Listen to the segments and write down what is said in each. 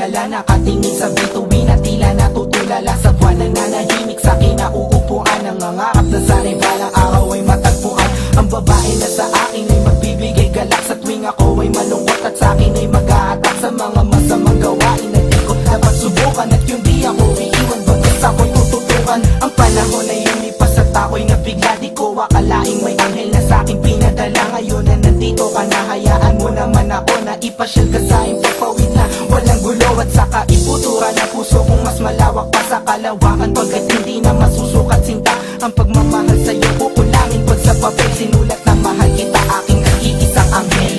tulala, nakatingin sa bituin at tila natutulala sa buwan na nanahimik sa kinauupuan. Nangangarap na sana'y balang araw ay matagpuan ang babae na sa akin ay magbibigay galak sa tuwing ako ay malungkot at sa akin ay mag-aatak sa mga masamang gawain na di ko dapat subukan. At yung di ako iiwan bagkas ako'y tututukan. Ang panahon ay lumipas at ako'y nabigla, di ko akalaing may anghel na sa akin pinadala. Ngayon na nandito ka na, hayaan mo naman ako na ipasyal ka sa aking pagpawid na walang gulo at saka iputura na puso kong mas malawak pa sa kalawakan. Pagkat hindi na masusukat sinta ang pagmamahal sa'yo, kukulangin pag sa papel sinulat na mahal kita, aking nag-iisang anghel.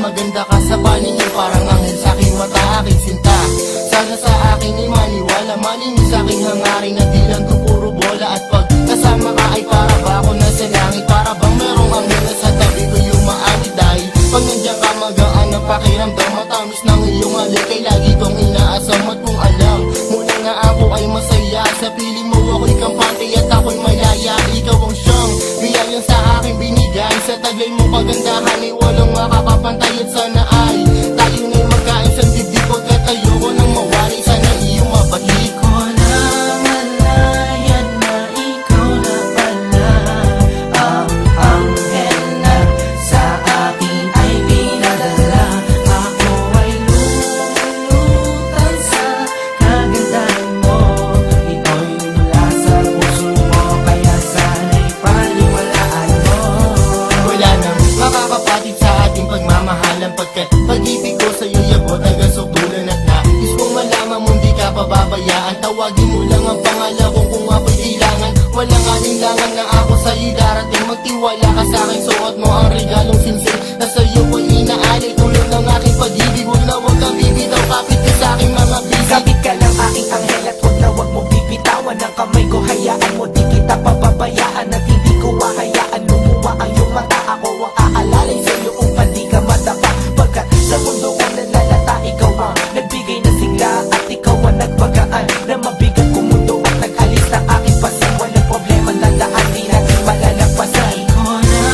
Maganda ka sa paningin, parang anghel sa aking mata, aking sinta. Sana sa akin ay maniwala, maningin sa aking hangarin na di lang to puro bola. At pag kasama ka ay para ba ako nasa langit, para bang merong anghel na sa tabi ko yung maawit. Dahil pag nandiyan ka magaan ang pakiramdam, matamis ng iyong halik ay lagi kong inaasam. At kung alam mo na nga ako ay masaya, sa piling mo ako'y kampante at ako'y malaya. Ikaw ang siyang biyayang sa aking binigay, sa taglay mo kagandahan ay walang makakapantay. At sana ay tayo na'y magkain sa dibdib, pagkat ayoko nang mawari. Sana iyong mabalik ko na malayan na ikaw na pala ang anghel na sa akin ay pinadala. Ako ay lulutan sa kagandahan mo, ito'y mula sa puso mo, kaya sana'y paniwalaan mo. Wala nang makakapatid sa ating pagmamahalan, pagkat pag-ibig ko sa'yo yabot hanggang sukdulan. At nais kong malaman mo di ka pababayaan, tawagin mo lang ang pangalan ko kung ako'y kailangan. Walang alinlangan na ako sa'yo darating, magtiwala ka sa'kin, suot mo ang regalong sinsing na sa'yo ko'y inaalay. Tulong ng aking pag-ibig, huwag na huwag kang bibitaw, kapit ka sa'king mga bisig. Kapit ka lang aking anghel at huwag na huwag mo bibitawan ang kamay ko, hayaan mo di kita papabayaan. At hindi ko hahayaan lumuwa ang iyong mata, ako ang aalalay sa'yo upang di ka madapa. Pagkat sa mundo ko nalalata, ikaw ang nagbigay na sigla at ikaw ang nagpagaan na mabigat kong mundo at nag-alis ng aking pasang. Walang problema na lahat di natin malalagpasan. Ko na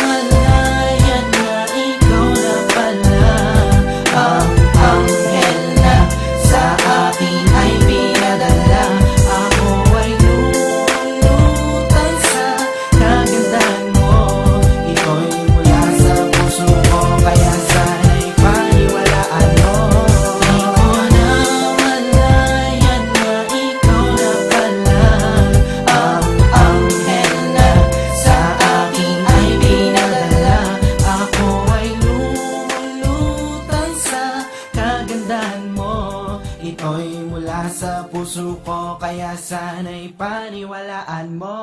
malayan na ikaw na pala Ang anghel na sa akin ay pinadala. ako ay lulutan sa kagandahan mo, ito'y mula sa puso ko, kaya sana'y paniwalaan mo. Di ko na malayan na ikaw na pala Ang anghel na sa akin ay pinadala. ako ay lulutan sa kagandahan mo, ito'y mula sa puso ko, kaya sana'y paniwalaan mo.